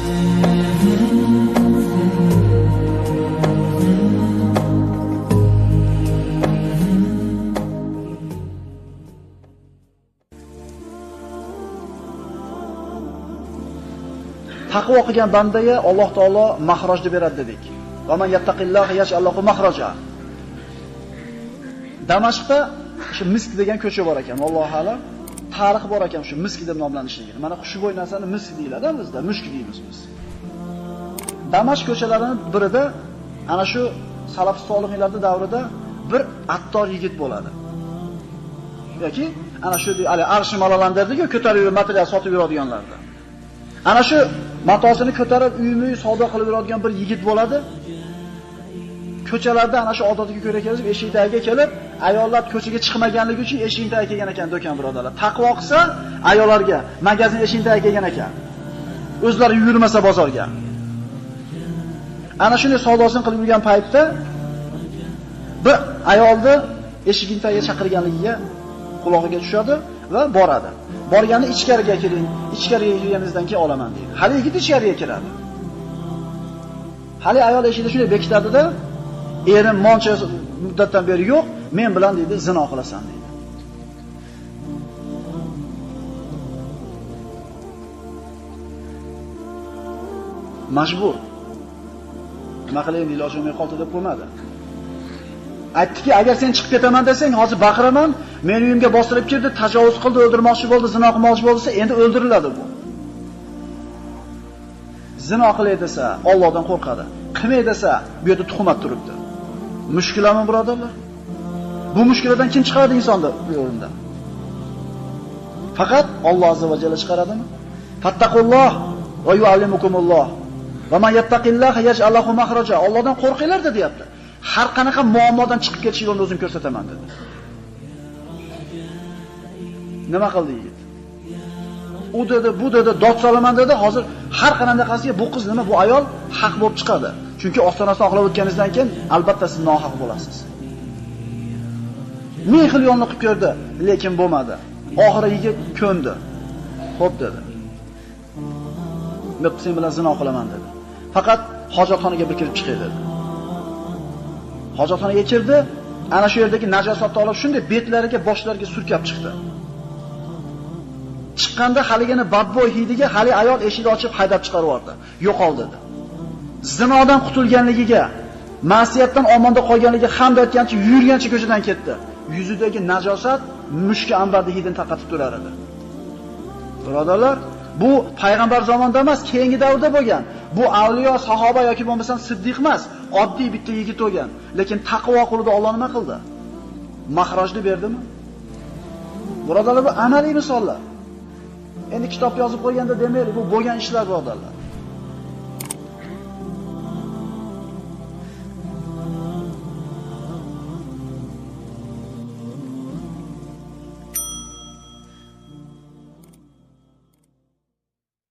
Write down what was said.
Taqvo qilgan bandaga Alloh taolo mahrojni beradi dedik. Va man yattaqilloha yaj'alhu mahroja. Damashqda shu Misk degan ko'cha bor ekan, Alloh alam. Tarix bor ekan shu Misk deb nomlanishligiga. Mana xushbo'y narsani Misk deyiladi bizda, mushk deymiz biz. Damashq ko'chalarining birida ana shu salaf solihlarning davrida bir attor yigit bo'ladi. Yoki ana shu arshi malalandirdiku, ko'tarib material sotib yuradiganlarda. Ana shu matosini ko'tarib uymi savdo qilib yuradigan bir yigit bo'ladi. Ko'chalarda ana shu odatiga ko'ra kelib, eshik tagiga kelib, ayollar ko'chaga chiqmaganligi uchun eshik tagiga kelgan ekan do'kon birodarlar. Taqvo qilsa, ayollarga magazin eshik tagiga kelgan ekan. O'zlari yurmasa bozorga. Ana shunday savdosini qilib yurgan paytda bir ayolni eshiging tagiga chaqirganligiga qulog'iga tushadi va boradi. Borganda ichkariga kiring, ichkariga kirganingizdan keyin olaman deydi. Hali yigit ichkariga kiradi. Hali ayol eshikda shunday bekitadi-da, erim moncha muddatdan beri yo'q, men bilan deydi zino qilasan deydi. Majbur. Nima qilaylik, iloji bo'lmay qoldi deb qo'ymadi. Aytdiki, agar sen chiqib ketaman desang, hozir baqiraman, meni uyimga bostirib kirdi, tajovuz qildi, o'ldirmoqchi bo'ldi, zino qilmoqchi bo'lsa, endi o'ldiriladi bu. Zino qilay desa, Allohdan qo'rqadi. Qilmay desa, bu yerda tuhmat turibdi. Mushkulami birodarlar? Bu mushkuladan kim chiqaradi insonni bu o'rinda? Faqat Alloh azza va jalla chiqaradimi? Fattaqulloh va yuallimukumulloh. Va man yattaqillaha yaj'alhu mahroja. Allohdan qo'rqinglar deyapti. Har qanaqa muammodan chiqib ketish yo'lini o'zim ko'rsataman dedi. Nima qildi yigit? U dedi, bu dedi, dod solaman dedi. Hozir har qanday qilsa bu qiz nima, bu ayol haq bo'lib chiqadi. Chunki ostonasini oqlab o'tganingizdan keyin albatta siz nohaq bo'lasiz. Ming xil yo'lni qilib ko'rdi, lekin bo'lmadi. Oxiri yigit ko'ndi. Xo'p dedi. Men sen bilan zino qilaman dedi. Faqat hojatxonaga bir kirib chiqay dedi. Hojatxonaga kirdi, ana shu yerdagi najosatni olib shunday betlariga, boshlariga surkab chiqdi. Chiqqanda haligini badbo'y hidiga hali ayol eshikni ochib haydab chiqarib yubordi. Yo'qol dedi. Zinodan qutulganligiga, ma'siyatdan omonda qolganligiga hamd aytgancha yurgancha ko'chadan ketdi. Yuzidagi najosat mushki ambarda hidini tarqatib turar edi. Birodarlar, bu payg'ambar zamonida emas, keyingi davrda bo'lgan. Bu avliyo, sahoba yoki bo'lmasam siddiq emas, oddiy bitta yigit bo'lgan. Lekin taqvo qildi, Alloh nima qildi? Mahrojni berdimi? Birodarlar, bu amaliy misollar. Endi kitob yozib qo'yganda demaylik, bu bo'lgan ishlar birodarlar.